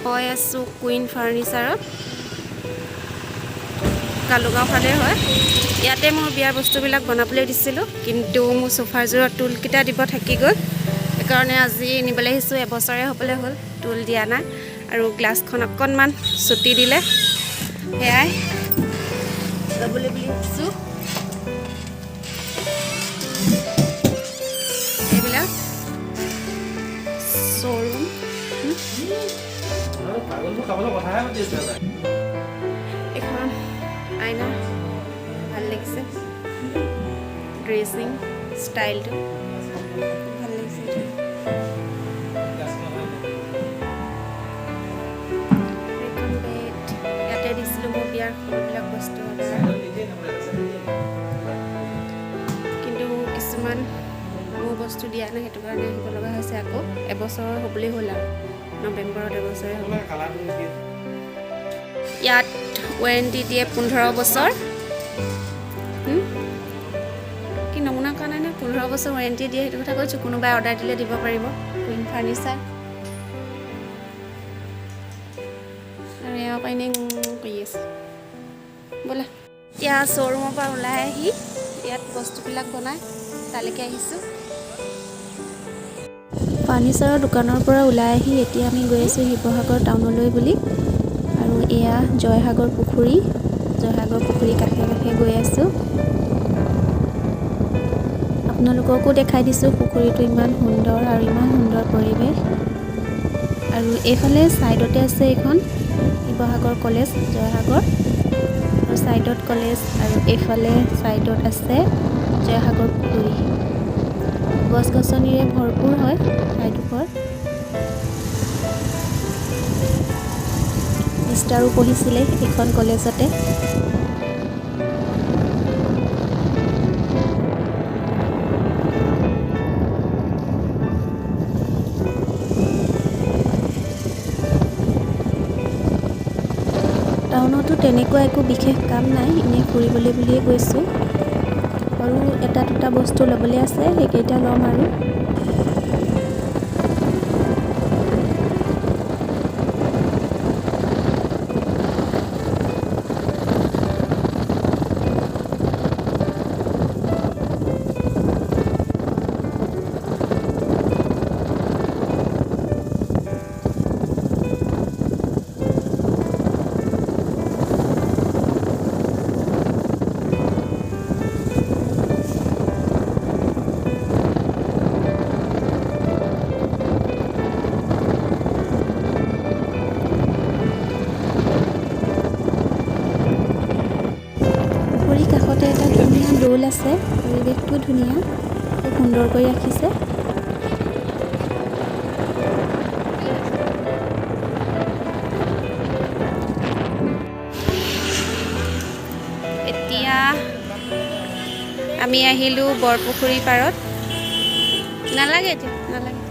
পাই আছোঁ কুইন ফাৰ্ণিচাৰত কালুগাঁও ফালে হয় ইয়াতে মোৰ বিয়াৰ বস্তুবিলাক বনাবলৈ দিছিলোঁ কিন্তু মোৰ সোফাৰযোৰত টুলকেইটা দিব থাকি গ'ল সেইকাৰণে আজি নিবলৈ আহিছোঁ এবছৰে হ'বলৈ হ'ল টুল দিয়া নাই আৰু গ্লাছখন অকণমান চুটি দিলে সেয়াই ল'বলৈ বুলি ভাবিছোঁ এইবিলাক শ্ব'ৰুম এখন আইনা ভাল লাগিছে ড্ৰেছিং ষ্টাইলটো ভাল লাগিছে এইখন বেড ইয়াতে দিছিলোঁ মোৰ বিয়াৰ সৰুবিলাক বস্তু কিন্তু কিছুমান মোৰ বস্তু দিয়া নাই সেইটো কাৰণে আহিব লগা হৈছে আকৌ এবছৰ হ'বলৈ হ'ল আৰু নৱেম্বৰত এবছৰে হ'ল ইয়াত ৱাৰেণ্টি দিয়ে 15 বছৰ কি নমুনা কাৰণে নে 15 বছৰ ৱাৰেণ্টি দিয়ে সেইটো কথা কৈছোঁ কোনোবাই অৰ্ডাৰ দিলে দিব পাৰিব কুইন ফাৰ্ণিচাৰ আৰু এয়া পাইনে কৰি আছে বোলা এতিয়া শ্ব'ৰুমৰ পৰা ওলাই আহি ইয়াত বস্তুবিলাক বনাই তালৈকে আহিছোঁ ফাৰ্ণিচাৰৰ দোকানৰ পৰা ওলাই আহি এতিয়া আমি গৈ আছোঁ শিৱসাগৰ টাউনলৈ বুলি আৰু এয়া জয়সাগৰ পুখুৰী কাষে কাষে গৈ আছোঁ আপোনালোককো দেখাই দিছোঁ পুখুৰীটো ইমান সুন্দৰ আৰু ইমান সুন্দৰ পৰিৱেশ আৰু এইফালে ছাইডতে আছে এইখন শিৱসাগৰ কলেজ জয়সাগৰ আৰু ছাইডত কলেজ আৰু এইফালে ছাইডত আছে জয়সাগৰ পুখুৰী গছ গছনিৰে ভৰপূৰ হয় ঠাইডোখৰ মিষ্টাৰো পঢ়িছিলে এইখন কলেজতে টাউনতো তেনেকুৱা একো বিশেষ কাম নাই এনেই ফুৰিবলৈ বুলিয়ে গৈছোঁ আৰু এটা দুটা বস্তু ল'বলৈ আছে সেইকেইটা ল'ম আৰু কাষতে এটা ধুনীয়া দৌল আছে পৰিৱেশটো ধুনীয়া খুব সুন্দৰ কৰি ৰাখিছে এতিয়া আমি আহিলোঁ বৰপুখুৰী পাৰত নালাগে এতিয়া নালাগে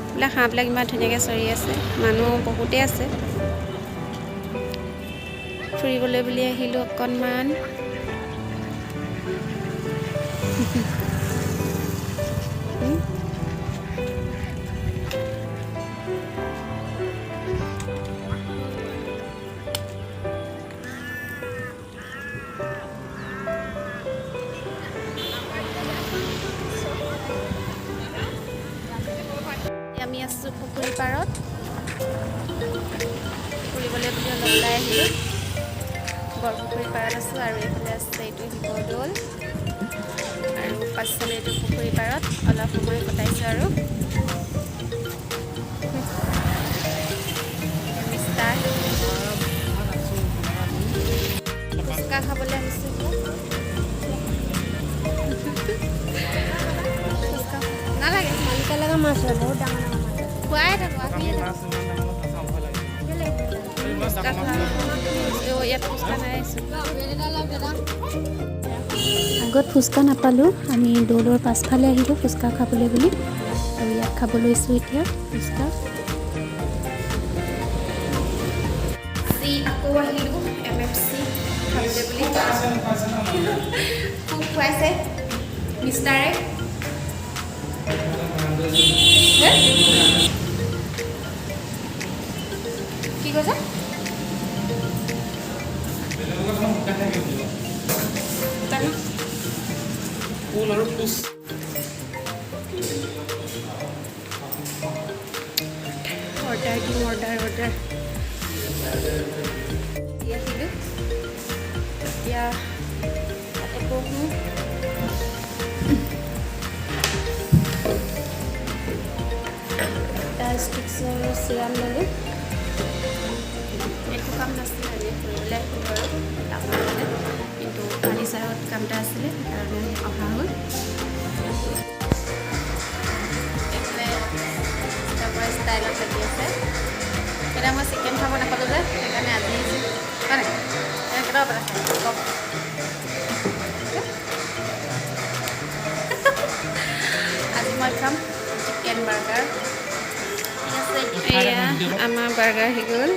এইবিলাক হাঁহবিলাক ইমান ধুনীয়াকৈ চৰি আছে মানুহ বহুতেই আছে ফুৰিবলৈ বুলি আহিলোঁ অকণমান আমি আছোঁ পুখুৰী পাৰত ফুৰিবলৈ বুলি ওলাই আহিলোঁ বৰপুখুৰী পাৰত আছোঁ আৰু এইফালে আছে এইটো শিৱদৌল আৰু পাছফালে এইটো পুখুৰী পাৰত অলপ সময় কটাইছোঁ আৰু মিষ্টাৰ ফুচকা খাবলৈ আহিছোঁ নালাগে মালিকা লগা মাছ হয় বহুত ডাঙৰ ডাঙৰ মাছ খুৱাই থাকোঁ আগত ফুচকা নাপালোঁ আমি দৌলৰ পাছফালে আহিলোঁ ফুচকা খাবলৈ বুলি আৰু ইয়াত খাব লৈছোঁ এতিয়া ফুচকা আকৌ আহিলোঁ MFC খাবলৈ বুলি খুব খুৱাইছে মিষ্টাৰে কি কৈছে ফুল আৰু পুচ অৰ্ডাৰ দিম অৰ্ডাৰ দিছিলোঁ এতিয়া তাতে বহোঁ এটা ষ্টিক্সৰ চিৰাম ল'লোঁ একো কাম নাছিলে এনেই ফুৰিবলৈ আহিলোঁ বাৰু তাৰপৰা কিন্তু ফাৰ্ণিচাৰত কাম এটা আছিলে সেইকাৰণে অহা হ'ল এইফালে তাৰপৰা ষ্টাইলত লাগি আছে এতিয়া মই চিকেন খাব নাপালোঁ যে সেইকাৰণে আজি আহিছোঁ হয় নাই কেইটা বজাত কওক আজি মই খাম চিকেন বাৰ্গাৰ ঠিক আছে এয়া আমাৰ বাৰ্গাৰ হৈ গ'ল